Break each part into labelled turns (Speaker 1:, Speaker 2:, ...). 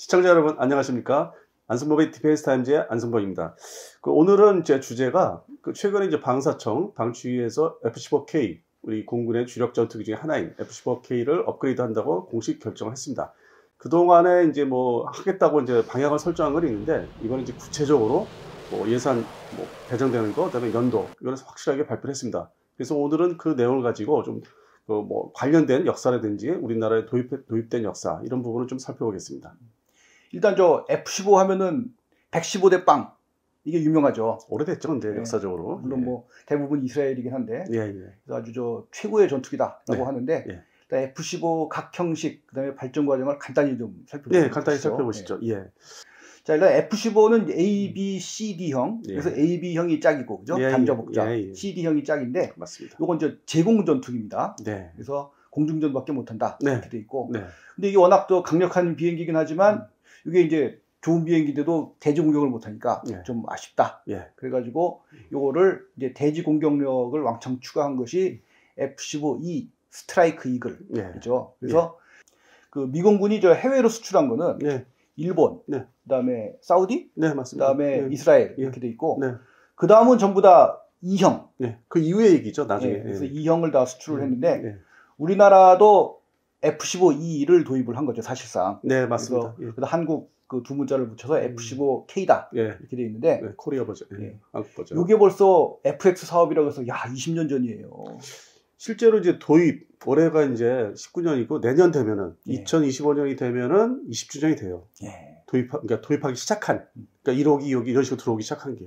Speaker 1: 시청자 여러분 안녕하십니까? 안승범의 디펜스 타임즈의 안승범입니다. 오늘은 제 주제가 최근에 이제 방사청 방추위에서 F-15K 우리 공군의 주력 전투기 중에 하나인 F-15K를 업그레이드한다고 공식 결정을 했습니다. 그 동안에 이제 뭐 하겠다고 이제 방향을 설정한 건 있는데 이거는 이제 구체적으로 예산 배정되는 거, 그다음에 연도 이거는 확실하게 발표를 했습니다. 그래서 오늘은 그 내용을 가지고 좀 관련된 역사라든지 우리나라에 도입된 역사 이런 부분을 좀 살펴보겠습니다.
Speaker 2: 일단 저 F-15 하면은 115대 빵 이게 유명하죠.
Speaker 1: 오래됐죠, 근데 역사적으로.
Speaker 2: 물론 뭐 대부분 이스라엘이긴 한데 그래서 아주 저 최고의 전투기다라고 하는데 일단 F-15 각 형식 그다음에 발전 과정을 간단히 좀 살펴보시죠.
Speaker 1: 간단히 살펴보시죠.
Speaker 2: 자, 일단 F-15는 A, B, C, D형. 그래서 AB형이 짝이고, 그죠? 단자 복잡. CD형이 짝인데,
Speaker 1: 맞습니다.
Speaker 2: 요건 이제 제공 전투기입니다. 그래서 공중전밖에 못한다. 이렇게 돼 있고. 근데 이게 워낙 또 강력한 비행기긴 하지만, 이게 이제 좋은 비행기인데도 대지 공격을 못하니까 좀 아쉽다. 그래가지고 요거를 이제 대지 공격력을 왕창 추가한 것이 F-15E 스트라이크 이글. 그죠? 그래서 그 미공군이 저 해외로 수출한 거는 일본, 그다음에 사우디,
Speaker 1: 맞습니다.
Speaker 2: 그다음에 이스라엘 이렇게 돼 있고, 그 다음은 전부 다 2형.
Speaker 1: 그 이후의 얘기죠, 나중에.
Speaker 2: 그래서 2형을 다 수출을 했는데 우리나라도 F-15E를 도입을 한 거죠, 사실상.
Speaker 1: 맞습니다.
Speaker 2: 그래서 한국 그 두 문자를 붙여서 F-15K다 이렇게 돼 있는데,
Speaker 1: 코리아 버전, 한국 버전.
Speaker 2: 이게 벌써 FX 사업이라고 해서 20년 전이에요.
Speaker 1: 실제로 이제 도입 올해가 이제 19년이고 내년 되면은 2025년이 되면은 20주년이 돼요. 그러니까 도입하기 시작한. 그러니까 1호기, 2호기 이런 식으로 들어오기 시작한 게.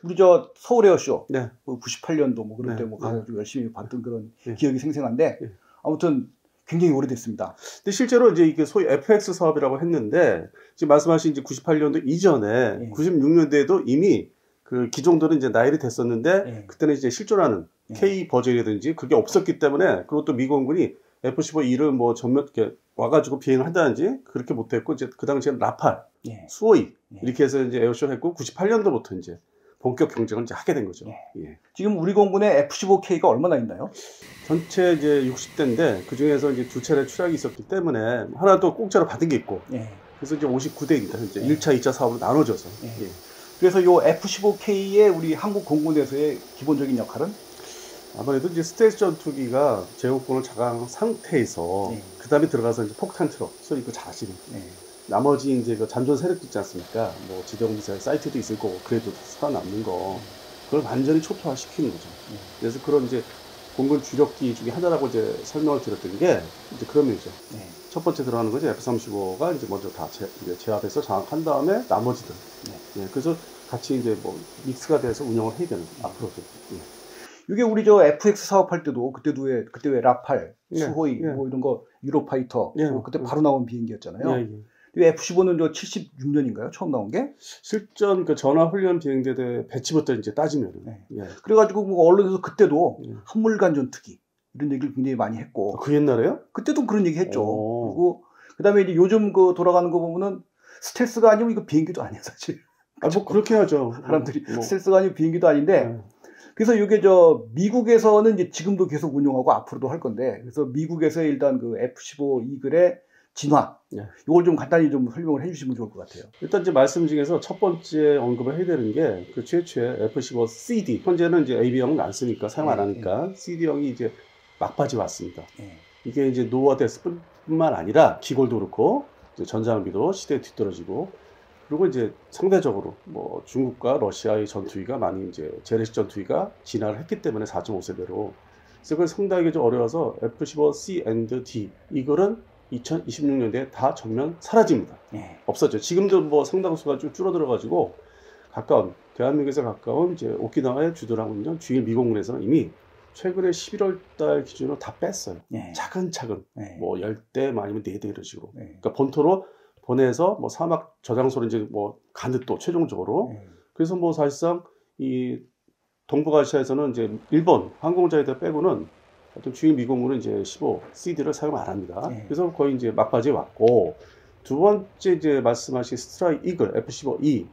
Speaker 2: 우리 저 서울 에어쇼 98년도 뭐 그런 때 뭐 가서 열심히 봤던 그런 기억이 생생한데 아무튼 굉장히 오래됐습니다.
Speaker 1: 근데 실제로 이제 이게 소위 FX 사업이라고 했는데 지금 말씀하신 이제 98년도 이전에 96년도에도 이미 그 기종들은 이제 나열이 됐었는데 그때는 이제 실존하는 K 버전이라든지 그게 없었기 때문에, 그리고 또 미공군이 F-15E를 뭐 전면 이렇게 와가지고 비행을 한다든지 그렇게 못했고, 이제 그 당시에는 라팔, 수호이 이렇게 해서 이제 에어쇼를 했고 98년도부터 이제 본격 경쟁을 이제 하게 된 거죠.
Speaker 2: 지금 우리 공군에 F-15K가 얼마나 있나요?
Speaker 1: 전체 이제 60대인데 그 중에서 이제 두 차례 추락이 있었기 때문에 하나 또 공짜로 받은 게 있고, 그래서 이제 59대입니다. 현재 1차, 2차 사업으로 나눠져서.
Speaker 2: 그래서 요 F-15K의 우리 한국 공군에서의 기본적인 역할은?
Speaker 1: 아무래도 이제 스텔스 전투기가 제공권을 장악한 상태에서 그 다음에 들어가서 이제 폭탄 트럭, 소위 그 자신. 나머지 이제 그 잔존 세력도 있지 않습니까? 뭐 지정 미사일 사이트도 있을 거고, 그래도 살아남는 거, 그걸 완전히 초토화시키는 거죠. 그래서 그런 이제 공군 주력기 중에 하나라고 이제 설명을 드렸던 게 이제 그런 면이죠. 첫 번째 들어가는 거지. F-35가 이제 먼저 다 제압해서 장악한 다음에 나머지들. 그래서 같이 이제 뭐 믹스가 돼서 운영을 해야 되는 앞으로도.
Speaker 2: 이게 우리 저 FX 사업할 때도 그때 왜 라팔, 수호이 뭐 이런 거 유로파이터 그때 바로 나온 비행기였잖아요. F-15는 저 76년인가요? 처음 나온 게?
Speaker 1: 실전 그 전화훈련 비행대대 배치부터 이제 따지면은.
Speaker 2: 그래가지고 뭐 언론에서 그때도 한물간 전투기 이런 얘기를 굉장히 많이 했고.
Speaker 1: 그 옛날에요?
Speaker 2: 그때도 그런 얘기 했죠. 그리고 그다음에 이제 요즘 그 돌아가는 거 보면은 스텔스가 아니면 이거 비행기도 아니야, 사실.
Speaker 1: 뭐 그렇게 하죠.
Speaker 2: 사람들이 스텔스가 아니면 비행기도 아닌데. 그래서 이게 저 미국에서는 이제 지금도 계속 운용하고 앞으로도 할 건데, 그래서 미국에서의 일단 그 F-15 이글의 진화, 이걸 좀 간단히 좀 설명을 해주시면 좋을 것 같아요.
Speaker 1: 일단 이제 말씀 중에서 첫 번째 언급을 해야 되는 게 그 최초의 F-15 CD. 현재는 이제 AB형은 안 쓰니까 사용 안 하니까 CD형이 이제 막바지 왔습니다. 이게 이제 노후화됐을 뿐만 아니라 기골도 그렇고 이제 전장비도 시대에 뒤떨어지고, 그리고 이제 상대적으로 뭐 중국과 러시아의 전투기가 많이 이제 재래식 전투기가 진화를 했기 때문에 4.5세대로. 그래서 그걸 상당히 좀 어려워서 F-15C&D 이거는 2026년대에 다 전면 사라집니다. 없었죠. 지금도 뭐 상당수가 좀 줄어들어가지고 가까운 대한민국에서 가까운 이제 오키나와의 주둔하고 있는 주일 미공군에서는 이미 최근에 11월 달 기준으로 다 뺐어요. 차근차근 뭐 10대 아니면 4대 이런 식으로. 그러니까 본토로 보내서 뭐 사막 저장소로 이제 뭐 가는 또 최종적으로. 그래서 뭐 사실상 이 동북아시아에서는 이제 일본 항공자위대 빼고는 어떤 주요 미공군은 이제 15CD를 사용 안 합니다. 그래서 거의 이제 막바지에 왔고, 두 번째 이제 말씀하신 스트라이크 이글 F-15E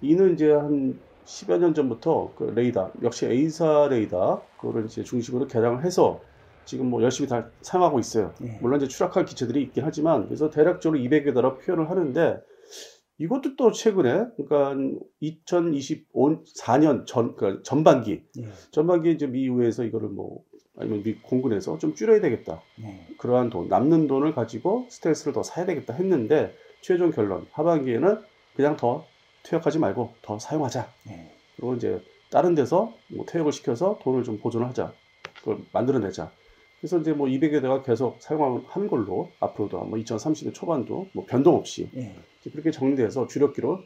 Speaker 1: 이는 이제 한 10여 년 전부터 그 레이더 역시 A사 레이더 그거를 이제 중심으로 개량을 해서 지금 뭐 열심히 다 사용하고 있어요. 물론 이제 추락할 기체들이 있긴 하지만 그래서 대략적으로 200여 대라고 표현을 하는데 이것도 또 최근에 그러니까 2024년 그러니까 전반기 이제 미 의회에서 이거를 뭐 아니면 미 공군에서 좀 줄여야 되겠다. 그러한 돈 남는 돈을 가지고 스텔스를 더 사야 되겠다 했는데 최종 결론 하반기에는 그냥 더 퇴역하지 말고 더 사용하자. 그리고 이제 다른 데서 뭐 퇴역을 시켜서 돈을 좀 보존을 하자. 그걸 만들어내자. 그래서 이제 뭐 200여 대가 계속 사용하는 걸로 앞으로도 뭐 2030년 초반도 뭐 변동 없이 그렇게 정리돼서 주력기로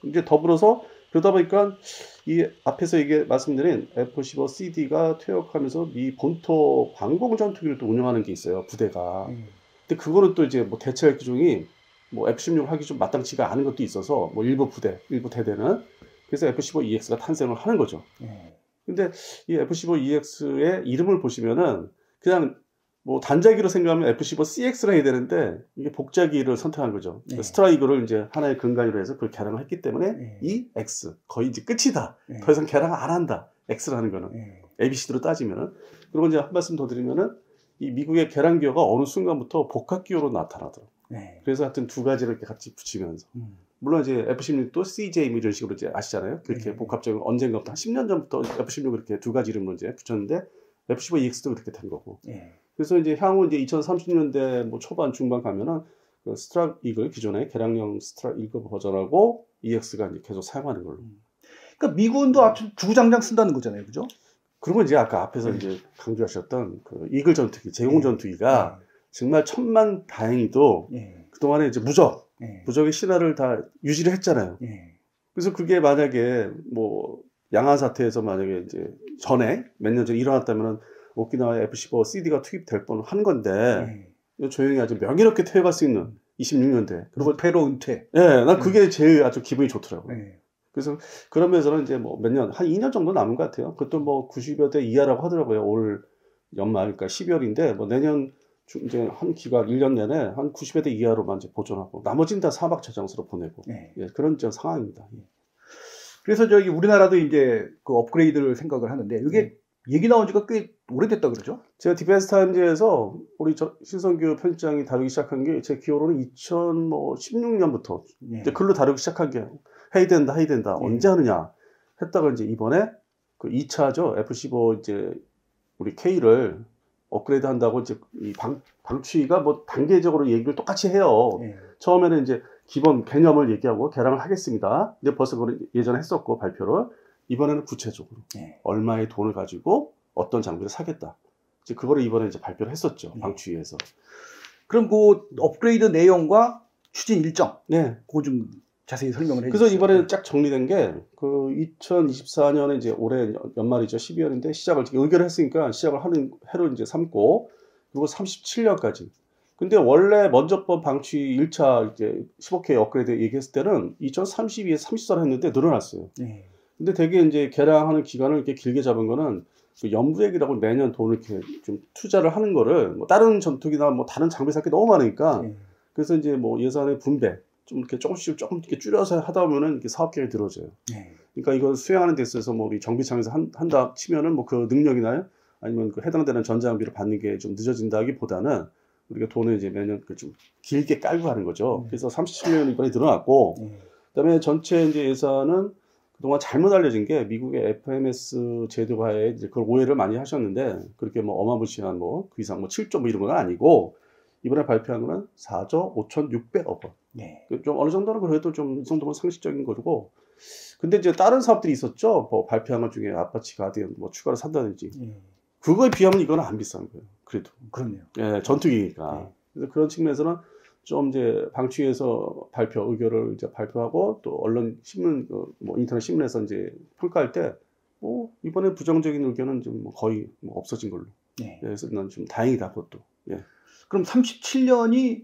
Speaker 1: 이제 더불어서 그러다 보니까 이 앞에서 이게 말씀드린 F-15CD가 퇴역하면서 미 본토 방공 전투기를 또 운영하는 게 있어요 부대가. 근데 그거는 또 이제 뭐 대체할 기종이 뭐 F-16 하기 좀 마땅치가 않은 것도 있어서 뭐 일부 대대는 그래서 F-15EX가 탄생을 하는 거죠. 근데 이 F-15EX의 이름을 보시면은 그냥 뭐 단자기로 생각하면 F-15CX를 해야 되는데 이게 복자기를 선택한 거죠. 스트라이그를 이제 하나의 근간으로 해서 그걸 개량을 했기 때문에 이 X 거의 이제 끝이다. 더 이상 개량 안 한다. X라는 거는 ABCD로 따지면은. 그리고 이제 한 말씀 더 드리면은 이 미국의 개량 기호가 어느 순간부터 복합 기호로 나타나더라고요. 그래서 하여튼 두 가지를 이렇게 같이 붙이면서 물론 이제 F-16도 CJ 이런 식으로 이제 아시잖아요. 그렇게 복합적인 언젠가부터 한 10년 전부터 F-16 이렇게 두 가지 이름으로 이제 붙였는데 F-15EX도 그렇게 된 거고. 그래서 이제 향후 이제 2030년대 뭐 초반 중반 가면은 그 스트라 이글 기존의 개량형 스트라 이글 버전하고 EX가 이제 계속 사용하는 걸로.
Speaker 2: 그러니까 미군도 아주 주구장창 쓴다는 거잖아요, 그죠?
Speaker 1: 그리고 이제 아까 앞에서 이제 강조하셨던 그 이글 전투기, 제공 전투기가 정말 천만 다행히도 그 동안에 이제 무적의 신화를 다 유지를 했잖아요. 그래서 그게 만약에 뭐 양안 사태에서 만약에 이제 전에 몇 년 전에 일어났다면은 오키나와에 F-15CD가 투입될 뻔한 건데 조용히 아주 명예롭게 퇴역할 수 있는 26년대
Speaker 2: 그리고 패로 은퇴.
Speaker 1: 난 그게 제일 아주 기분이 좋더라고요. 그래서 그러면서는 이제 뭐 몇 년, 한 2년 정도 남은 것 같아요. 그것도 뭐 90여 대 이하라고 하더라고요. 올 연말, 그러니까 12월인데 뭐 내년 이제 한 기간 1년 내내 한 90여 대 이하로만 이제 보존하고 나머지는 다 사막 저장소로 보내고 그런 상황입니다.
Speaker 2: 그래서 저기 우리나라도 이제 그 업그레이드를 생각을 하는데 이게 얘기 나온 지가 꽤 오래됐다 그러죠?
Speaker 1: 제가 디펜스 타임즈에서 우리 신성규 편집장이 다루기 시작한 게 제 기호로는 2016년부터 이제 글로 다루기 시작한 게 해야 된다. 언제 하느냐 했다가 이제 이번에 그 2차죠. F-15 이제 우리 K를 업그레이드 한다고 이제 이 방추위가 뭐 단계적으로 얘기를 똑같이 해요. 처음에는 이제 기본 개념을 얘기하고 개량을 하겠습니다. 근데 벌써 그걸 예전에 했었고 발표를 이번에는 구체적으로 얼마의 돈을 가지고 어떤 장비를 사겠다. 이제 그거를 이번에 이제 발표를 했었죠. 방추위에서.
Speaker 2: 그럼 그 업그레이드 내용과 추진 일정, 그거 좀 자세히 설명을 해주세요.
Speaker 1: 그래서 이번에 쫙 정리된 게 그 2024년에 이제 올해 연말이죠. 12월인데 시작을 의결을 했으니까 시작을 하는 해로 이제 삼고 그리고 37년까지. 근데 원래 먼저 번 방추위 1차 이제 15K 업그레이드 얘기했을 때는 2032에서 34를 했는데 늘어났어요. 근데 되게 이제 개량하는 기간을 이렇게 길게 잡은 거는 그 연부액이라고 매년 돈을 이렇게 좀 투자를 하는 거를 뭐 다른 전투기나 뭐 다른 장비 살 게 너무 많으니까 그래서 이제 뭐 예산의 분배 좀 이렇게 조금씩 조금 이렇게 줄여서 하다 보면은 이렇게 사업 계획이 들어져요. 그러니까 이걸 수행하는 데 있어서 뭐 우리 정비청에서 한다 치면은 뭐 그 능력이나 아니면 그 해당되는 전자장비를 받는 게 좀 늦어진다기보다는 우리가 돈을 이제 매년 좀 길게 깔고 하는 거죠. 그래서 37년 이번에 늘어났고 그다음에 전체 이제 예산은 그동안 잘못 알려진 게 미국의 FMS 제도화에 이제 그걸 오해를 많이 하셨는데 그렇게 뭐 어마무시한 뭐 그 이상 뭐 7조 뭐 이런 건 아니고 이번에 발표한 거는 4조 5,600억 원. 좀 어느 정도는 그래도 좀 이 정도면 상식적인 거고. 근데 이제 다른 사업들이 있었죠. 뭐 발표한 것 중에 아파치 가디언 뭐 추가로 산다든지. 그거에 비하면 이거는 안 비싼 거예요. 그래도.
Speaker 2: 그렇네요.
Speaker 1: 전투기니까. 그래서 그런 측면에서는 좀 이제 방추위에서 의결을 이제 발표하고 또 언론 신문 뭐 인터넷 신문에서 이제 평가할 때 뭐 이번에 부정적인 의견은 좀 거의 뭐 없어진 걸로. 그래서 난 좀 다행이다 그것도.
Speaker 2: 그럼 37년이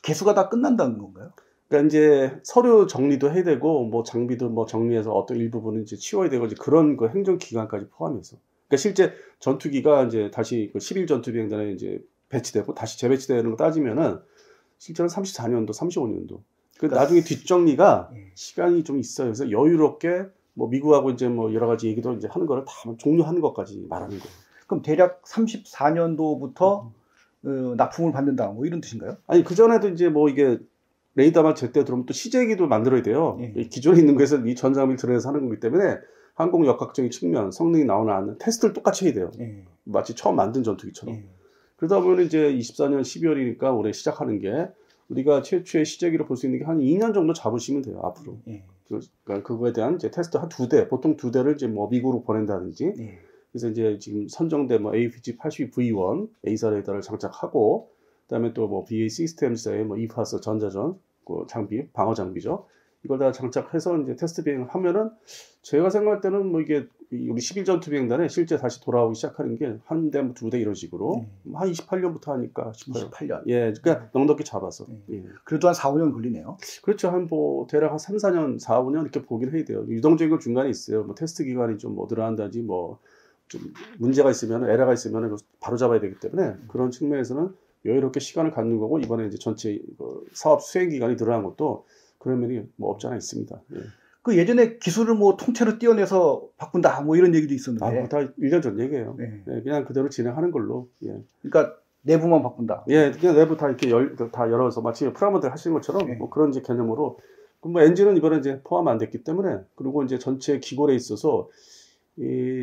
Speaker 2: 개수가 다 끝난다는 건가요?
Speaker 1: 그러니까 이제 서류 정리도 해야 되고 뭐 장비도 뭐 정리해서 어떤 일부분은 이제 치워야 되고 이제 그런 그 행정 기간까지 포함해서. 그러니까 실제 전투기가 이제 다시 그 11 전투 비행단에 이제 배치되고 다시 재배치되는 거 따지면은 실제로는 34년도, 35년도. 그러니까 나중에 뒷정리가 시간이 좀 있어요. 그래서 여유롭게 뭐 미국하고 이제 뭐 여러 가지 얘기도 이제 하는 거를 다 종료하는 것까지 말하는 거예요.
Speaker 2: 그럼 대략 34년도부터 납품을 받는다, 뭐 이런 뜻인가요?
Speaker 1: 아니, 그전에도 이제 뭐 이게 레이더만 제때 들어오면 또 시제기도 만들어야 돼요. 기존에 있는 거에서 이 전장비를 들여서 하는 거기 때문에 항공 역학적인 측면, 성능이 나오나 안 나오나 테스트를 똑같이 해야 돼요. 마치 처음 만든 전투기처럼. 그러다 보면 이제 24년 12월이니까 올해 시작하는 게 우리가 최초의 시제기를 볼 수 있는 게 한 2년 정도 잡으시면 돼요, 앞으로. 그러니까 그거에 대한 이제 테스트 한 2대, 보통 2대를 이제 뭐 미국으로 보낸다든지. 그래서 이제 지금 선정된 뭐 APG-82V1 A사 레이더를 장착하고, 그다음에 또 뭐 BAE 시스템스의 뭐 이파스 전자전 그 장비, 방어 장비죠. 이걸 다 장착해서 이제 테스트 비행을 하면은 제가 생각할 때는 뭐 이게 우리 11전투 비행단에 실제 다시 돌아오기 시작하는 게 한 대, 두 대 이런 식으로 한 28년부터 하니까 싶어요.
Speaker 2: 28년.
Speaker 1: 예, 그러니까 넉넉히 잡아서.
Speaker 2: 예. 그래도 한 4, 5년 걸리네요.
Speaker 1: 그렇죠. 한 뭐 대략 한 3, 4년, 4, 5년 이렇게 보긴 해야 돼요. 유동적인 건 중간에 있어요. 뭐 테스트 기간이 좀 뭐 늘어난다든지 뭐 좀 문제가 있으면, 에러가 있으면 바로 잡아야 되기 때문에 그런 측면에서는 여유롭게 시간을 갖는 거고, 이번에 이제 전체 사업 수행 기간이 늘어난 것도 그런 면이 뭐 없지 않아 있습니다. 예.
Speaker 2: 그 예전에 기술을 뭐 통째로 띄어내서 바꾼다, 뭐 이런 얘기도 있었는데.
Speaker 1: 아, 뭐 다 1년 전 얘기예요. 예, 그냥 그대로 진행하는 걸로. 예.
Speaker 2: 그러니까 내부만 바꾼다.
Speaker 1: 예, 그냥 내부 다 이렇게 다 열어서 마치 프라모델 하시는 것처럼 뭐 그런 이제 개념으로. 뭐 엔진은 이번에 이제 포함 안 됐기 때문에, 그리고 이제 전체 기골에 있어서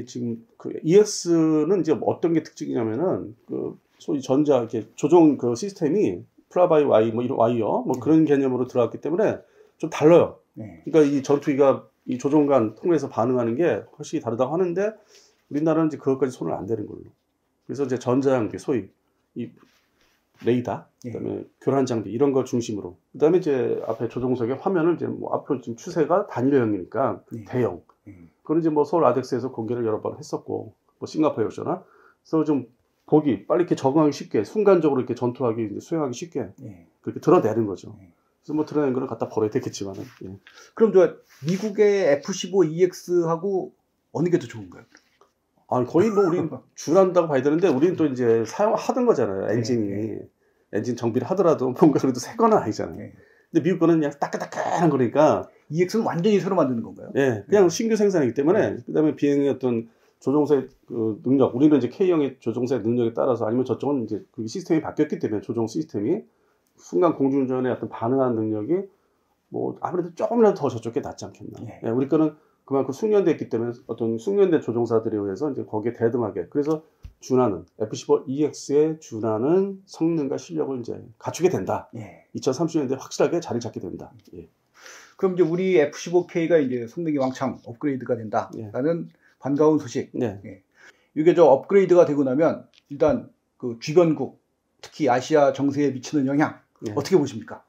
Speaker 1: 지금 그 EX는 이제 어떤 게 특징이냐면은 그 소위 전자 이렇게 조종 그 시스템이 플라바이 와이 뭐 이런 와이어 뭐 그런 개념으로 들어갔기 때문에 좀 달라요. 그러니까 이 전투기가 이 조종관 통해서 반응하는 게 훨씬 다르다고 하는데, 우리나라는 이제 그것까지 손을 안 대는 걸로. 그래서 이제 전자장비, 소위 이 레이더, 그다음에 교란 장비 이런 걸 중심으로. 그다음에 이제 앞에 조종석의 화면을 이제 뭐 앞으로 지금 추세가 단일형이니까 대형. 그건 이제 뭐 서울 아덱스에서 공개를 여러 번 했었고, 뭐 싱가포르였잖아. 그래서 좀 보기 빨리 이렇게 적응하기 쉽게, 순간적으로 이렇게 전투하기 이제 수행하기 쉽게 그렇게 드러내는 거죠. 그래서 뭐 드러낸 거는 갖다 버려야 되겠지만은.
Speaker 2: 그럼 저 미국의 F-15EX하고 어느 게 더 좋은가요?
Speaker 1: 아니, 거의 뭐 우린 줄한다고 봐야 되는데, 우리는 또 이제 사용하던 거잖아요. 엔진이. 엔진 정비를 하더라도 뭔가 그래도 새 거는 아니잖아요. 근데 미국 거는 그냥 따끈따끈한 거니까.
Speaker 2: EX는 완전히 새로 만드는 건가요?
Speaker 1: 예, 그냥 신규 생산이기 때문에. 그다음에 비행의 어떤 조종사의 그 능력, 우리는 이제 K형의 조종사의 능력에 따라서, 아니면 저쪽은 이제 그 시스템이 바뀌었기 때문에, 조종 시스템이 순간 공중전의 어떤 반응하는 능력이 뭐 아무래도 조금이라도 더 저쪽에 낫지 않겠나. 예, 우리 거는 그만큼 숙련됐기 때문에 어떤 숙련된 조종사들에 의해서 이제 거기에 대등하게, 그래서 준하는 F-15EX에 준하는 성능과 실력을 이제 갖추게 된다. 2030년대에 확실하게 자리 잡게 된다.
Speaker 2: 그럼 이제 우리 F-15K가 이제 성능이 왕창 업그레이드가 된다라는 반가운 소식. 이게 저 업그레이드가 되고 나면 일단 그 주변국, 특히 아시아 정세에 미치는 영향 어떻게 보십니까?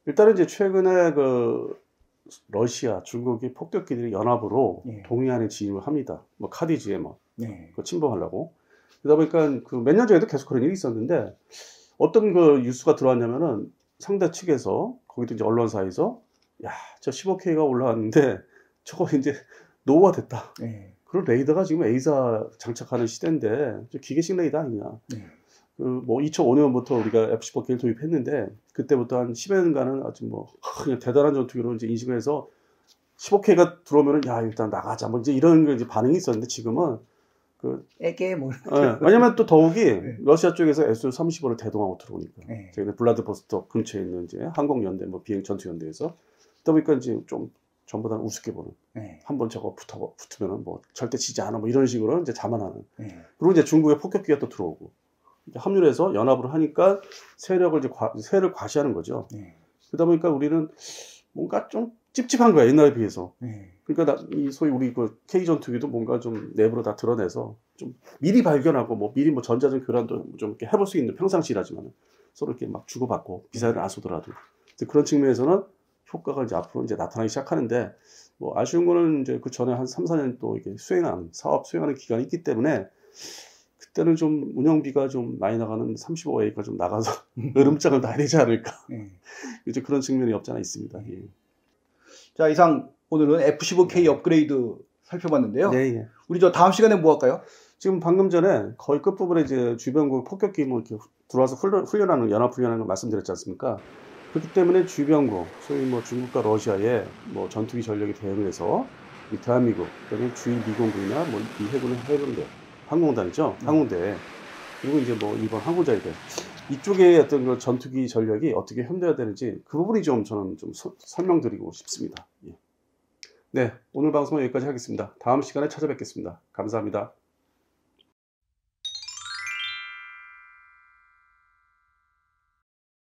Speaker 1: 일단은 이제 최근에 그 러시아, 중국이 폭격기들이 연합으로 동해안에 진입을 합니다. 뭐 카디지에 뭐 그 침범하려고. 그러다 보니까 그 몇 년 전에도 계속 그런 일이 있었는데, 어떤 그 뉴스가 들어왔냐면은 상대 측에서, 거기도 이제 언론사에서, 야, 저 15K가 올라왔는데 저거 이제 노후화됐다. 그런 레이더가 지금 A사 장착하는 시대인데 저 기계식 레이더 아니냐. 그 뭐 2005년부터 우리가 F-15K를 도입했는데, 그때부터 한 10여 년간은 아주 뭐 그냥 대단한 전투기로 이제 인식을 해서 15K가 들어오면은 야, 일단 나가자 뭐 이제 이런 게 이제 반응이 있었는데, 지금은 그
Speaker 2: 애게 뭐
Speaker 1: 왜냐면 또 더욱이 러시아 쪽에서 Su-35를 대동하고 들어오니까. 저희는 블라디보스톡 근처에 있는 이제 항공연대, 뭐 비행 전투연대에서. 그러다 보니까 이제 좀 전보다는 우습게 보는. 한번 저거 붙으면은 뭐 절대 지지 않아 뭐 이런 식으로 이제 자만하는. 그리고 이제 중국의 폭격기가 또 들어오고. 합류해서 연합으로 하니까 세력을 이제 세를 과시하는 거죠. 그러다 보니까 우리는 뭔가 좀 찝찝한 거야, 옛날에 비해서. 그러니까 이 소위 우리 그 K 전투기도 뭔가 좀 내부로 다 드러내서 좀 미리 발견하고, 뭐 미리 뭐 전자전 교란도 좀 이렇게 해볼 수 있는, 평상시라지만 서로 이렇게 막 주고받고 미사일을 안 쏘더라도 그런 측면에서는 효과가 이제 앞으로 이제 나타나기 시작하는데, 뭐 아쉬운 거는 이제 그 전에 한 3, 4년 또 이게 사업 수행하는 기간이 있기 때문에, 그때는 좀 운영비가 좀 많이 나가는 35A가 좀 나가서 으름장을 놔야 되지 않을까. 이제 그런 측면이 없지 않아 있습니다.
Speaker 2: 자, 이상 오늘은 F-15K 업그레이드 살펴봤는데요. 우리 저 다음 시간에 뭐 할까요?
Speaker 1: 지금 방금 전에 거의 끝부분에 이제 주변국 폭격기 뭐 이렇게 들어와서 훈련하는, 연합훈련하는 걸 말씀드렸지 않습니까? 그렇기 때문에 주변국, 소위 뭐 중국과 러시아의 뭐 전투기 전력에 대응해서 이 대한민국, 그다음에 주위 미군국이나 뭐 이 해군의 해병대, 항공단이죠. 항공대. 그리고 이제 뭐 2번 항공자위대. 이쪽에 어떤 그 전투기 전력이 어떻게 현대화되는지 그 부분이 좀 저는 좀 설명드리고 싶습니다. 예. 네, 오늘 방송은 여기까지 하겠습니다. 다음 시간에 찾아뵙겠습니다. 감사합니다.